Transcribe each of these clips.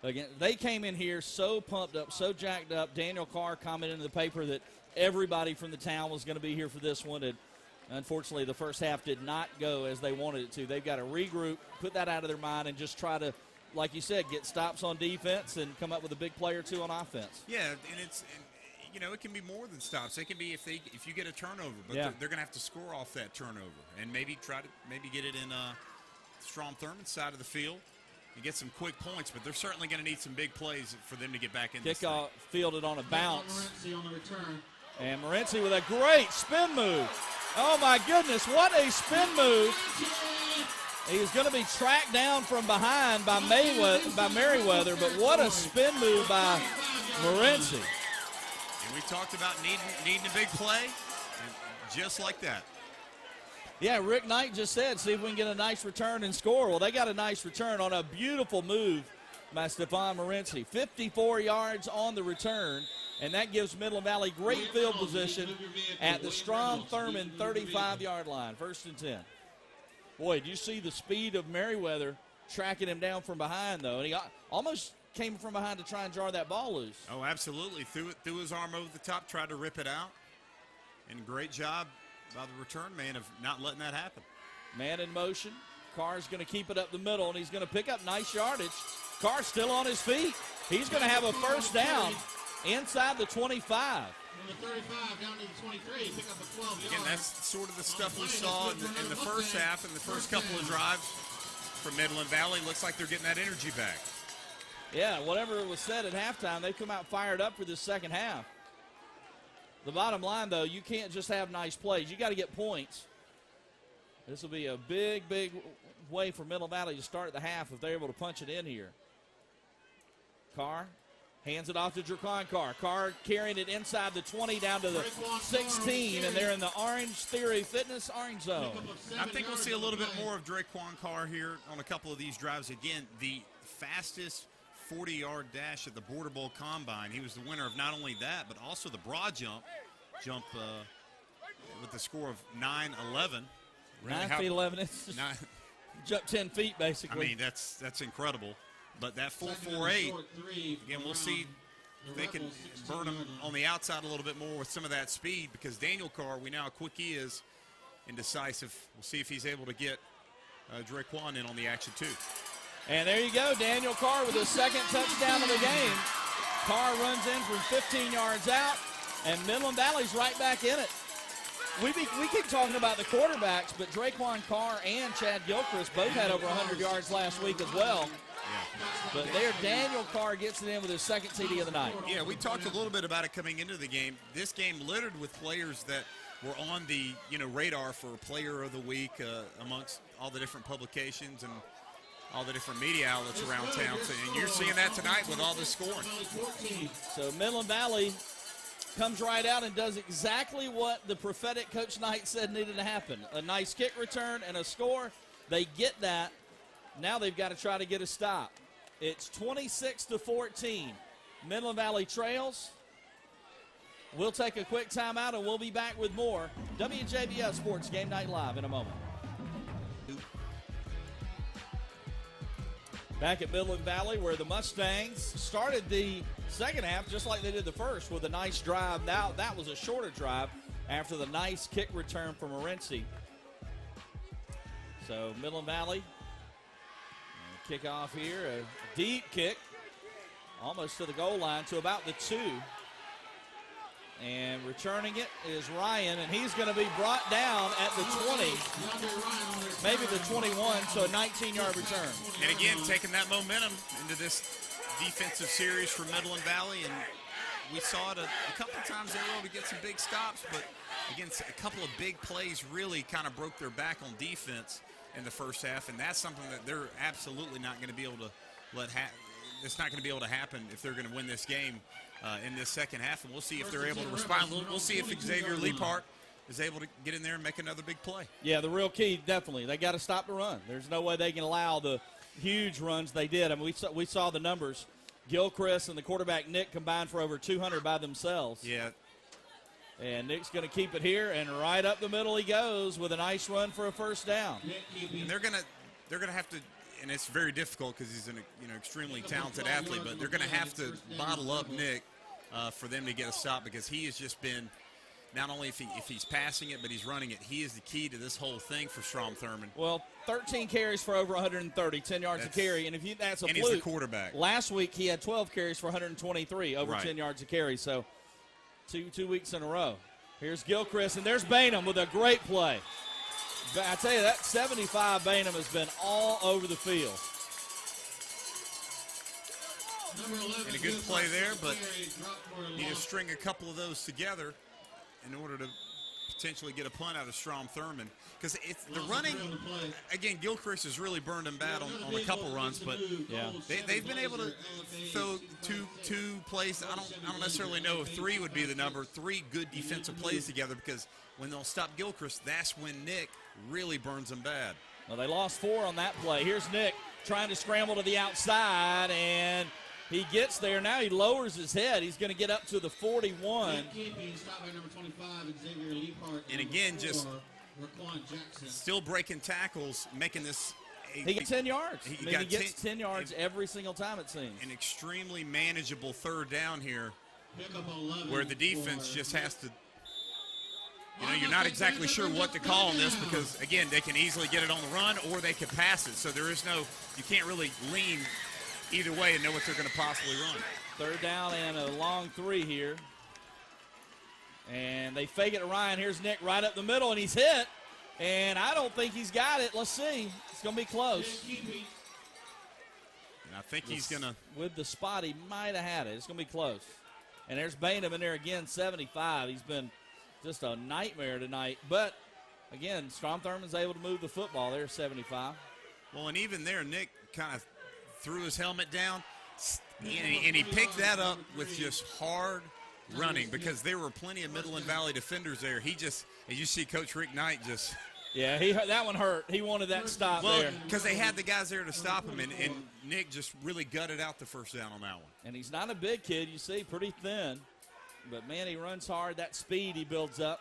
Again, they came in here so pumped up, so jacked up. Daniel Carr commented in the paper that everybody from the town was going to be here for this one. And unfortunately, the first half did not go as they wanted it to. They've got to regroup, put that out of their mind, and just try to, like you said, get stops on defense and come up with a big play or two on offense. Yeah, and it can be more than stops. It can be if you get a turnover, but they're going to have to score off that turnover and maybe try to get it in Strom Thurmond's side of the field and get some quick points. But they're certainly going to need some big plays for them to get back in. Kickoff fielded on a bounce. Morency on the return. And Morency with a great spin move. Oh, my goodness, what a spin move. He's going to be tracked down from behind by Merriweather, but what a spin move by Morency. And we talked about needing a big play, and just like that. Yeah, Rick Knight just said, see if we can get a nice return and score. Well, they got a nice return on a beautiful move by Stephon Morency. 54 yards on the return, and that gives Midland Valley great field position at the Strom Thurmond 35-yard line, 1st and 10. Boy, do you see the speed of Merriweather tracking him down from behind, though? And he almost came from behind to try and jar that ball loose. Oh, absolutely. Threw his arm over the top, tried to rip it out. And great job by the return man of not letting that happen. Man in motion. Carr's going to keep it up the middle, and he's going to pick up nice yardage. Carr's still on his feet. He's going to have a first down inside the 25. From the 35 down to the 23, pick up a 12 Again, that's sort of the stuff we saw in the first half and the first couple of drives from Midland Valley. Looks like they're getting that energy back. Yeah, whatever was said at halftime, they come out fired up for this second half. The bottom line, though, you can't just have nice plays. You got to get points. This will be a big, big way for Midland Valley to start the half if they're able to punch it in here. Carr hands it off to Draquan Carr. Carr carrying it inside the 20 down to the 16, and they're in the Orange Theory Fitness orange zone. I think we'll see a little bit more of Draquan Carr here on a couple of these drives. Again, the fastest 40-yard dash at the Border Bowl Combine. He was the winner of not only that, but also the broad jump with the score of 9-11. 9 feet 11 inches. Jump 10 feet, basically. I mean, that's incredible. But that 4.48, again, we'll see if they can burn him on the outside a little bit more with some of that speed, because Daniel Carr, we know how quick he is and decisive. We'll see if he's able to get Draquan in on the action, too. And there you go, Daniel Carr with his second touchdown of the game. Carr runs in from 15 yards out, and Midland Valley's right back in it. We keep talking about the quarterbacks, but Draquan Carr and Chad Gilchrist both had over 100 yards last week as well. Yeah. But there, Daniel Carr gets it in with his second TD of the night. Yeah, we talked a little bit about it coming into the game. This game littered with players that were on the radar for Player of the Week amongst all the different publications and all the different media outlets around town. So, and you're seeing that tonight with all this scoring. So Midland Valley comes right out and does exactly what the prophetic Coach Knight said needed to happen. A nice kick return and a score. They get that. Now they've got to try to get a stop. It's 26-14. Midland Valley trails. We'll take a quick timeout, and we'll be back with more WJBF Sports Game Night Live in a moment. Back at Midland Valley, where the Mustangs started the second half just like they did the first with a nice drive. Now that was a shorter drive after the nice kick return from Morency. So Midland Valley, kickoff here, a deep kick, almost to the goal line, to about the 2. And returning it is Ryan, and he's going to be brought down at the 20, maybe the 21, so a 19-yard return. And again, taking that momentum into this defensive series for Midland Valley, and we saw it a couple of times they were able to get some big stops, but again, a couple of big plays really kind of broke their back on defense in the first half, and that's something that they're absolutely not going to be able to let happen. It's not going to be able to happen if they're going to win this game in this second half, and we'll see if they're able to respond. We'll see if Xavier Leapart is able to get in there and make another big play. Yeah, the real key, definitely. They got to stop the run. There's no way they can allow the huge runs they did. I mean, we saw the numbers. Gilchrist and the quarterback Nick combined for over 200 by themselves. Yeah. And Nick's going to keep it here, and right up the middle he goes with a nice run for a first down. And they're going to have to, and it's very difficult because he's an extremely talented athlete, but they're going to have to bottle up Nick for them to get a stop, because he has just been, not only if he's passing it, but he's running it. He is the key to this whole thing for Strom Thurmond. Well, 13 carries for over 130, 10 yards a carry, and that's a fluke. And he's the quarterback. Last week he had 12 carries for 123, over 10 yards a carry. So two weeks in a row. Here's Gilchrist, and there's Bainham with a great play. I tell you, that 75 Bainham has been all over the field. And a good play there, but need to string a couple of those together in order to potentially get a punt out of Strom Thurmond. Because it's the running, again, Gilchrist has really burned him bad on a couple runs, but they've been able to throw two plays. I don't necessarily know if 3 would be the number, 3 good defensive plays together, because when they'll stop Gilchrist, that's when Nick really burns them bad. Well, they lost 4 on that play. Here's Nick trying to scramble to the outside, and he gets there. Now he lowers his head. He's going to get up to the 41. And again, just still breaking tackles, making this. He gets 10 yards. He gets 10 yards every single time, it seems. An extremely manageable third down here, where the defense just has to. You're not exactly sure what to call on this, because, again, they can easily get it on the run or they can pass it. So there is you can't really lean either way and know what they're going to possibly run. Third down and a long 3 here. And they fake it to Ryan. Here's Nick right up the middle, and he's hit. And I don't think he's got it. Let's see. It's going to be close. And I think he's going to. With the spot, he might have had it. It's going to be close. And there's Bainham in there again, 75. He's been just a nightmare tonight. But, again, Strom Thurmond's able to move the football there, 75. Well, and even there, Nick kind of threw his helmet down, and he picked that up with just hard running, because there were plenty of Midland Valley defenders there. He just, as you see Coach Rick Knight just. Yeah, that one hurt. He wanted that stop there. Because they had the guys there to stop him, and Nick just really gutted out the first down on that one. And he's not a big kid, you see, pretty thin. But, man, he runs hard. That speed he builds up.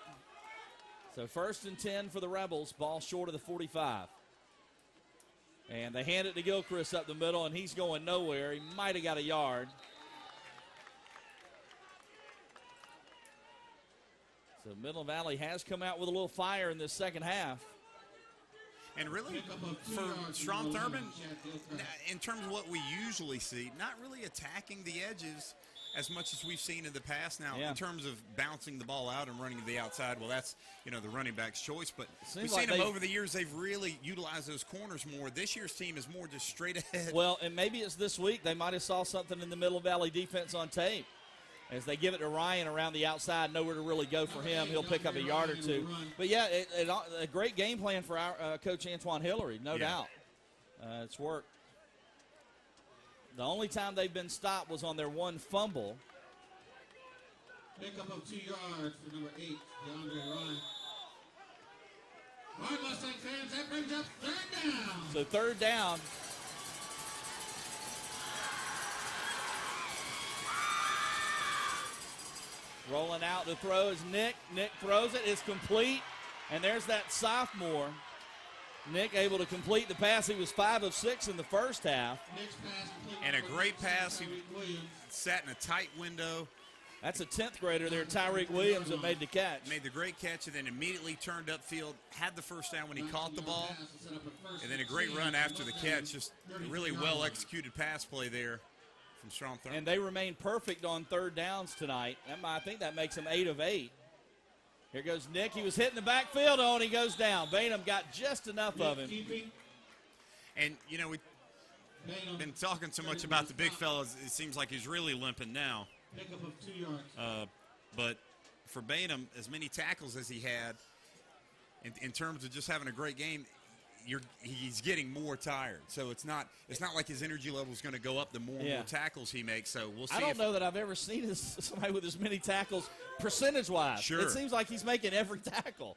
So 1st and 10 for the Rebels. Ball short of the 45. And they hand it to Gilchrist up the middle, and he's going nowhere. He might have got a yard. So Midland Valley has come out with a little fire in this second half. And really, for Strom Thurmond, in terms of what we usually see, not really attacking the edges as much as we've seen in the past. Now, in terms of bouncing the ball out and running to the outside, well, that's, the running back's choice. But we've seen them over the years. They've really utilized those corners more. This year's team is more just straight ahead. Well, and maybe it's this week. They might have saw something in the Midland Valley defense on tape. As they give it to Ryan around the outside, nowhere to really go for him. He'll pick up a yard or 2. But, yeah, a great game plan for our Coach Antoine Hillary, no doubt. It's worked. The only time they've been stopped was on their one fumble. Pickup of 2 yards for number 8, DeAndre Ryan. All right, Mustang fans, that brings up 3rd down. So 3rd down. Rolling out the throw is Nick. Nick throws it. It's complete. And there's that sophomore. Nick able to complete the pass. He was 5 of 6 in the first half. And a great pass. He sat in a tight window. That's a 10th grader there, Tyreek Williams, that made the catch. Made the great catch and then immediately turned upfield, had the first down when he caught the ball, and then a great run after the catch. Just a really well-executed pass play there from Strom Thurmond. And they remain perfect on 3rd downs tonight. I think that makes them 8 of 8. Here goes Nick. He was hitting the backfield, and he goes down. Bainham got just enough of him. And, we've been talking so much about the big fellas. It seems like he's really limping now. Pickup of 2 yards. But for Bainham, as many tackles as he had, in terms of just having a great game, he's getting more tired. So it's not like his energy level is going to go up the more and more tackles he makes. So we'll see. I don't know that I've ever seen somebody with as many tackles percentage-wise. Sure. It seems like he's making every tackle.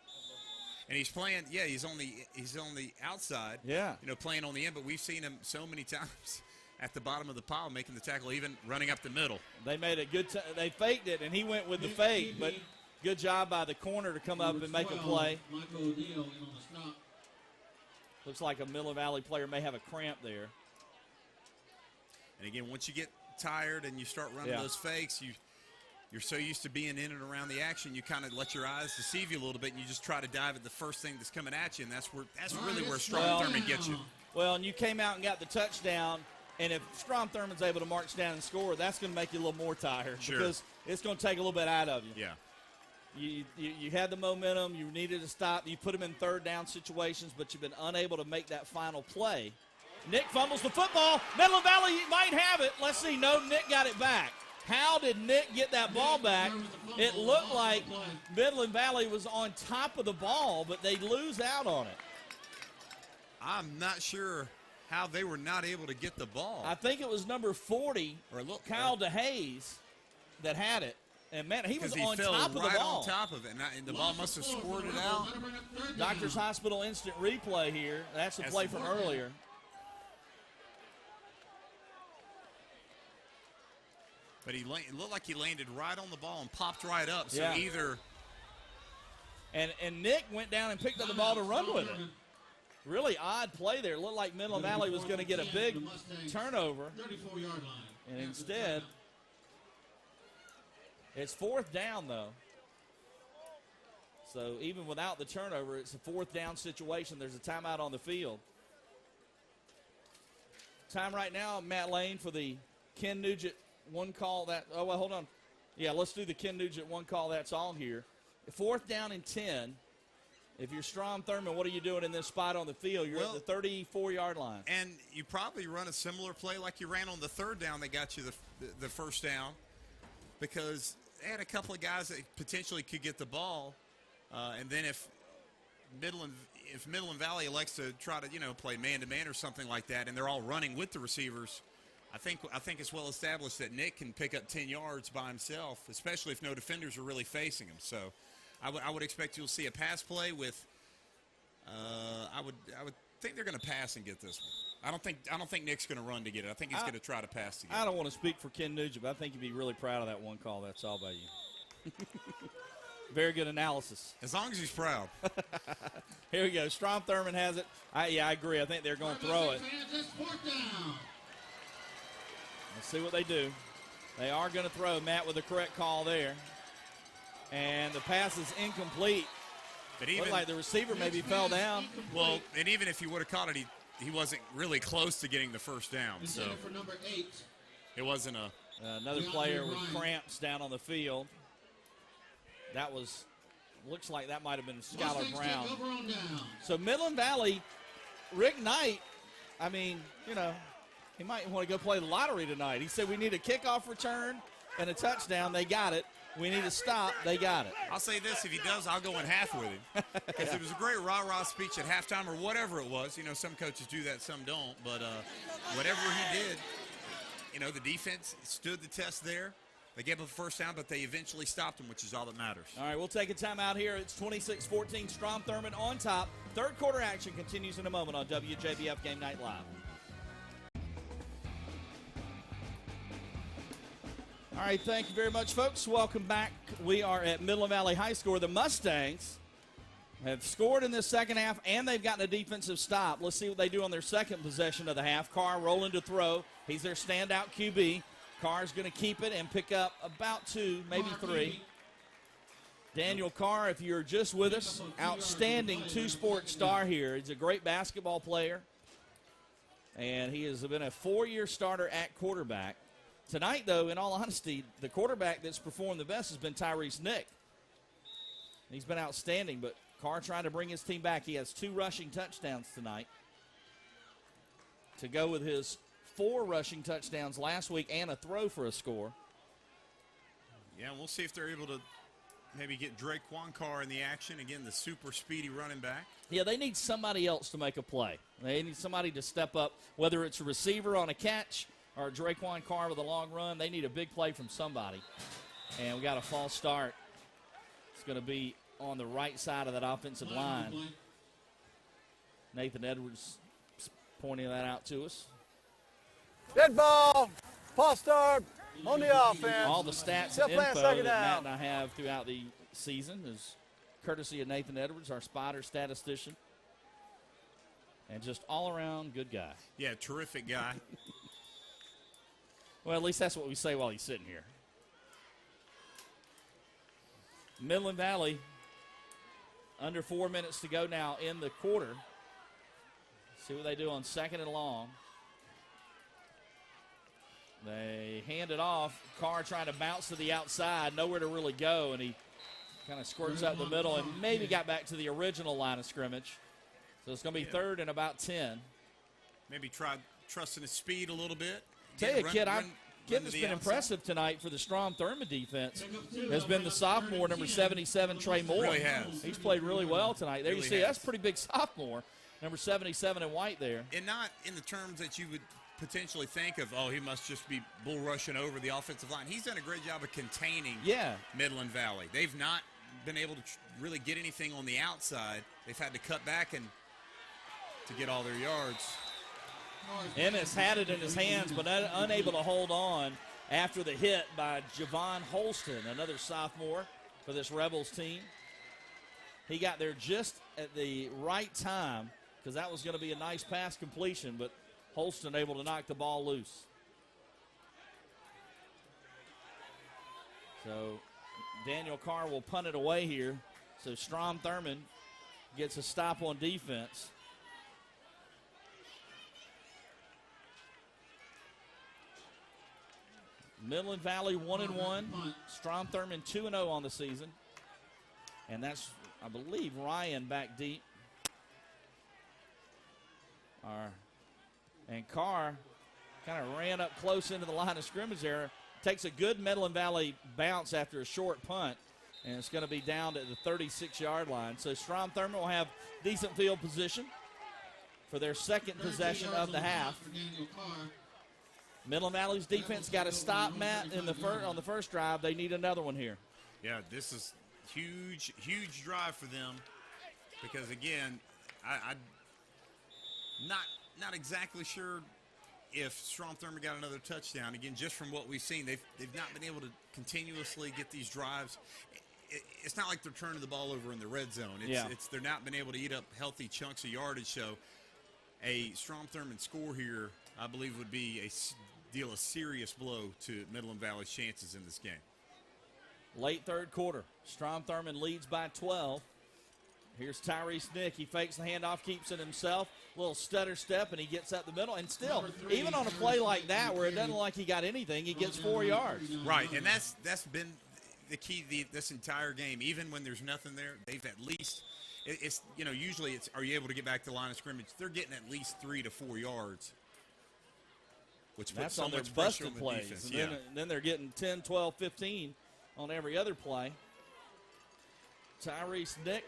And he's playing. Yeah, he's on the outside. Yeah. Playing on the end. But we've seen him so many times at the bottom of the pile, making the tackle, even running up the middle. They made a good they faked it, and he went with the fake, but good job by the corner to come up and make a play. Looks like a Midland Valley player may have a cramp there. And again, once you get tired and you start running those fakes, you're so used to being in and around the action, you kind of let your eyes deceive you a little bit, and you just try to dive at the first thing that's coming at you, and that's really where Strom Thurmond gets you. Well, and you came out and got the touchdown, and if Strom Thurmond's able to march down and score, that's going to make you a little more tired because it's going to take a little bit out of you. Yeah. You had the momentum. You needed to stop. You put them in third down situations, but you've been unable to make that final play. Nick fumbles the football. Midland Valley might have it. Let's see. No, Nick got it back. How did Nick get that ball back? It looked like Midland Valley was on top of the ball, but they lose out on it. I'm not sure how they were not able to get the ball. I think it was number 40, Kyle DeHaze, that had it. And, man, he was on top of the ball. On top of it, and the ball must have squirted out. Doctors Hospital instant replay here. That's the play from earlier. But it looked like he landed right on the ball and popped right up. So either. And Nick went down and picked up the ball to run with it. Really odd play there. It looked like Midland Valley was going to get a big turnover. 34-yard line. And instead, it's fourth down, though. So even without the turnover, it's a fourth down situation. There's a timeout on the field. Time right now, Matt Lane, for the Ken Nugent one call that. Oh, well, hold on. Yeah, let's do the Ken Nugent one call that's on here. Fourth down and 10. If you're Strom Thurmond, what are you doing in this spot on the field? You're at the 34-yard line. And you probably run a similar play like you ran on the third down that got you the first down, because they had a couple of guys that potentially could get the ball. And then if Midland Valley elects to try to, play man-to-man or something like that, and they're all running with the receivers, I think it's well established that Nick can pick up 10 yards by himself, especially if no defenders are really facing him. So I would expect you'll see a pass play with. I would think they're going to pass and get this one. I don't think Nick's going to run to get it. I think he's going to try to pass to get it. I don't want to speak for Ken Nugent, but I think you'd be really proud of that one call. That's all by you. Very good analysis. As long as he's proud. Here we go. Strom Thurmond has it. I agree. I think they're going to throw it. Let's see what they do. They are going to throw. Matt with the correct call there. And the pass is incomplete. But even looked like the receiver maybe fell down. Well, and even if he would have caught it, he wasn't really close to getting the first down. So for number 8. It wasn't another player with cramps down on the field. That looks like that might have been Skylar Brown. So Midland Valley, Rick Knight, he might want to go play the lottery tonight. He said we need a kickoff return and a touchdown. They got it. We need to stop. They got it. I'll say this. If he does, I'll go in half with him. Because it was a great rah-rah speech at halftime or whatever it was. Some coaches do that, some don't. But whatever he did, the defense stood the test there. They gave up a first down, but they eventually stopped him, which is all that matters. All right, we'll take a timeout here. It's 26-14. Strom Thurmond on top. Third quarter action continues in a moment on WJBF Game Night Live. All right, thank you very much, folks. Welcome back. We are at Midland Valley High School. The Mustangs have scored in this second half, and they've gotten a defensive stop. Let's see what they do on their second possession of the half. Carr rolling to throw. He's their standout QB. Carr's going to keep it and pick up about 2, maybe 3. Daniel Carr, if you're just with us, outstanding two-sport star here. He's a great basketball player, and he has been a 4-year starter at quarterback. Tonight, though, in all honesty, the quarterback that's performed the best has been Tyrese Nick. He's been outstanding, but Carr trying to bring his team back. He has 2 rushing touchdowns tonight to go with his 4 rushing touchdowns last week and a throw for a score. Yeah, we'll see if they're able to maybe get Draquan Carr in the action. Again, the super speedy running back. Yeah, they need somebody else to make a play. They need somebody to step up, whether it's a receiver on a catch or Draquan Carr with a long run. They need a big play from somebody. And we got a false start. It's going to be on the right side of that offensive line. Nathan Edwards pointing that out to us. Dead ball, false start on the offense. All the stats and info that Matt and I have throughout the season is courtesy of Nathan Edwards, our Spider statistician. and just all-around good guy. Yeah, terrific guy. Well, at least that's what we say while he's sitting here. Midland Valley, under 4 minutes to go now in the quarter. See what they do on 2nd and long. They hand it off. Carr trying to bounce to the outside, nowhere to really go, and he kind of squirts out the middle and maybe got back to the original line of scrimmage. So it's going to be 3rd and about 10. Maybe tried trusting his speed a little bit. Tell you, kid that's been impressive tonight for the Strom Thurmond defense has been the sophomore, number 77, Trey Moore. Really has. He's played really well tonight. There Really you see, has. that's a pretty big sophomore, number 77 in white there. And not in the terms that you would potentially think of, oh, he must just be bull rushing over the offensive line. He's done a great job of containing Midland Valley. They've not been able to really get anything on the outside. They've had to cut back and to get all their yards. Ennis had it in his hands, but unable to hold on after the hit by Javon Holston, another sophomore for this Rebels team. He got there just at the right time because that was going to be a nice pass completion, but Holston able to knock the ball loose. So Daniel Carr will punt it away here. So Strom Thurmond gets a stop on defense. Midland Valley 1-1. Strom Thurmond 2-0 on the season. And that's, I believe, Ryan back deep. And Carr kind of ran up close into the line of scrimmage there. Takes a good Midland Valley bounce after a short punt. And it's going to be down at the 36-yard line. So Strom Thurmond will have decent field position for their second possession of the half. Midland Valley's defense got to stop Matt on the first drive. They need another one here. Yeah, this is huge, huge drive for them because, again, I'm not exactly sure if Strom Thurmond got another touchdown. Again, just from what we've seen, they've not been able to continuously get these drives. It's not like they're turning the ball over in the red zone. They're not been able to eat up healthy chunks of yardage. So a Strom Thurmond score here, I believe, would be deal a serious blow to Midland Valley's chances in this game. Late third quarter. Strom Thurmond leads by 12. Here's Tyrese Nick. He fakes the handoff, keeps it himself. Little stutter step, and he gets up the middle. And still, even on a play like that where it doesn't look like he got anything, he gets 4 yards. Right, and that's been the key this entire game. Even when there's nothing there, they've at least usually it's are you able to get back to the line of scrimmage? They're getting at least 3 to 4 yards. Which puts so much pressure on the defense. And then they're getting 10, 12, 15 on every other play. Tyrese Nick,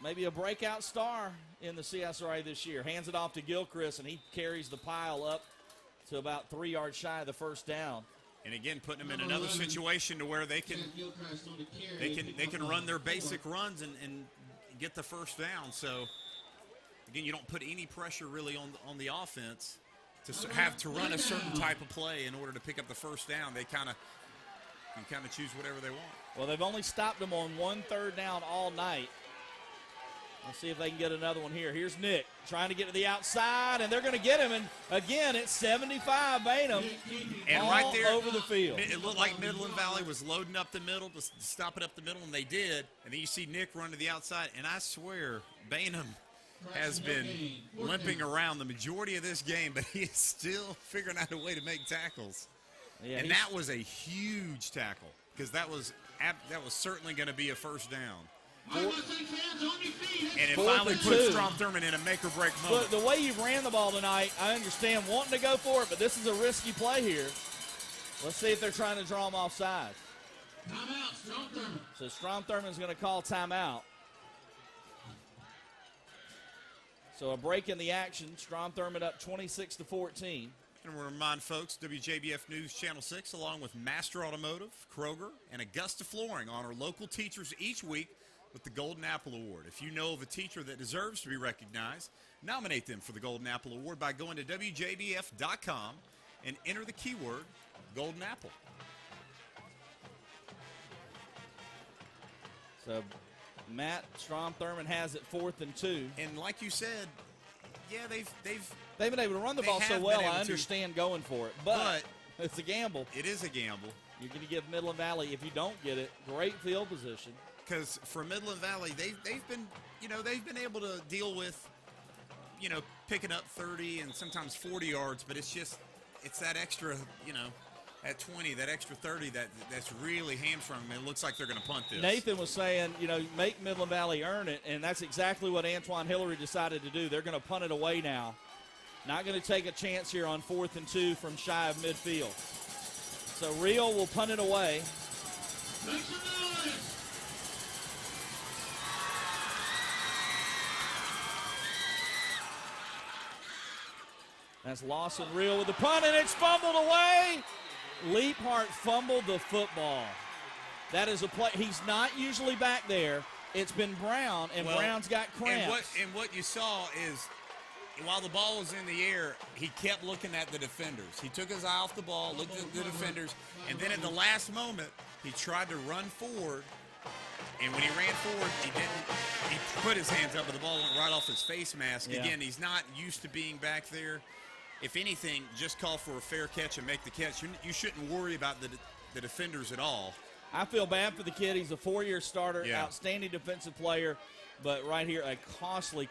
maybe a breakout star in the CSRA this year. Hands it off to Gilchrist, and he carries the pile up to about 3 yards shy of the first down. And again, putting them in another situation to where they can run their basic runs and get the first down. So again, you don't put any pressure really on the offense to have to run a certain type of play in order to pick up the first down. They kind of choose whatever they want. Well, they've only stopped them on 1 3rd down all night. Let's see if they can get another one here. Here's Nick trying to get to the outside, and they're going to get him. And again, it's 75 Bainham and all right there, over the field. It looked like Midland Valley was loading up the middle to stop it up the middle, and they did. And then you see Nick run to the outside, and I swear Bainham has been limping around the majority of this game, but he is still figuring out a way to make tackles. Yeah, and that was a huge tackle because that was certainly going to be a first down. And it finally put Strom Thurmond in a make-or-break moment. But the way you ran the ball tonight, I understand wanting to go for it, but this is a risky play here. Let's see if they're trying to draw him off sides. Timeout, Strom Thurmond. So Strom Thurmond's going to call timeout. So a break in the action. Strom Thurmond up 26-14. And we'll remind folks, WJBF News Channel 6, along with Master Automotive, Kroger, and Augusta Flooring, honor local teachers each week with the Golden Apple Award. If you know of a teacher that deserves to be recognized, nominate them for the Golden Apple Award by going to WJBF.com and enter the keyword Golden Apple. So Matt, Strom Thurmond has it 4th and 2. And like you said, Yeah, they've been able to run the They ball so have well. been able I to. understand going for it, but it's a gamble. it is a gamble. You're going to give Midland Valley, if you don't get it, great field position. Because for Midland Valley, they've been able to deal with, picking up 30 and sometimes 40 yards, but it's that extra, at 20, that extra 30 that's really hamstrung them. It looks like they're going to punt this. Nathan was saying, make Midland Valley earn it, and that's exactly what Antoine Hillary decided to do. They're going to punt it away now. Not going to take a chance here on 4th and 2 from shy of midfield. So Rio will punt it away. Make some noise. That's Lawson Rio with the punt, and it's fumbled away. Leaphart fumbled the football. That is a play. He's not usually back there. It's been Brown, and Brown's got cramps. And what you saw is, while the ball was in the air, he kept looking at the defenders. He took his eye off the ball, looked at the defenders, and then at the last moment, he tried to run forward. And when he ran forward, he put his hands up, but the ball went right off his face mask. Yeah. Again, he's not used to being back there. If anything, just call for a fair catch and make the catch. You shouldn't worry about the defenders at all. I feel bad for the kid. He's a 4-year starter, Yeah. outstanding defensive player, but right here, a costly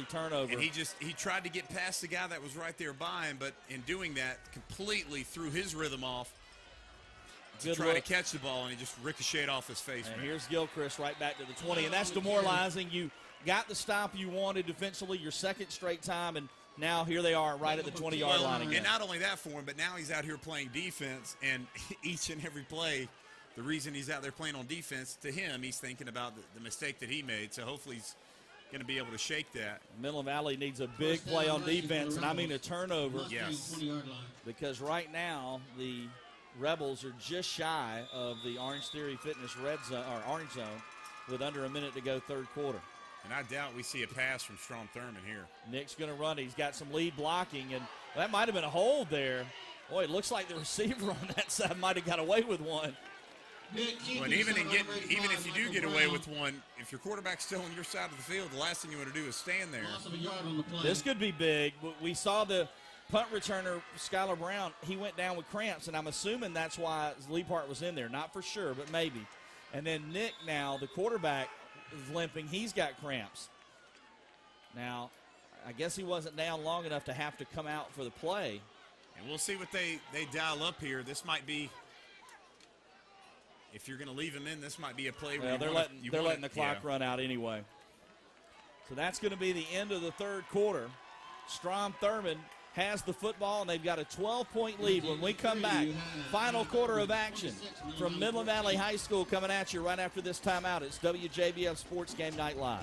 turnover. And he tried to get past the guy that was right there by him, but in doing that, completely threw his rhythm off to Good try look. to catch the ball, and he just ricocheted off his face. And man. here's Gilchrist right back to the 20, and that's demoralizing. You got the stop you wanted defensively your second straight time, and now here they are right at the 20-yard line again. And not only that for him, but now he's out here playing defense, and each and every play, the reason he's out there playing on defense, to him, he's thinking about the mistake that he made, so hopefully he's going to be able to shake that. Midland Valley needs a big play on defense, and I mean a turnover. Yes. 20-yard line. Because right now the Rebels are just shy of the Orange Theory Fitness red zone or orange zone with under a minute to go third quarter. And I doubt we see a pass from Strom Thurmond here. Nick's going to run. He's got some lead blocking, and that might have been a hold there. Boy, it looks like the receiver on that side might have got away with one. But even if you do get away with one, if your quarterback's still on your side of the field, the last thing you want to do is stand there. Loss of a yard on the play. This could be big. We saw the punt returner, Skylar Brown. He went down with cramps, and I'm assuming that's why Leaphart was in there. Not for sure, but maybe. And then Nick now, the quarterback, is limping. He's got cramps. Now, I guess he wasn't down long enough to have to come out for the play. And we'll see what they dial up here. This might be, if you're going to leave him in, this might be a play where Well, they're letting the clock run out anyway. So that's going to be the end of the third quarter. Strom Thurmond has the football, and they've got a 12-point lead. When we come back, final quarter of action from Midland Valley High School coming at you right after this timeout. It's WJBF Sports Game Night Live.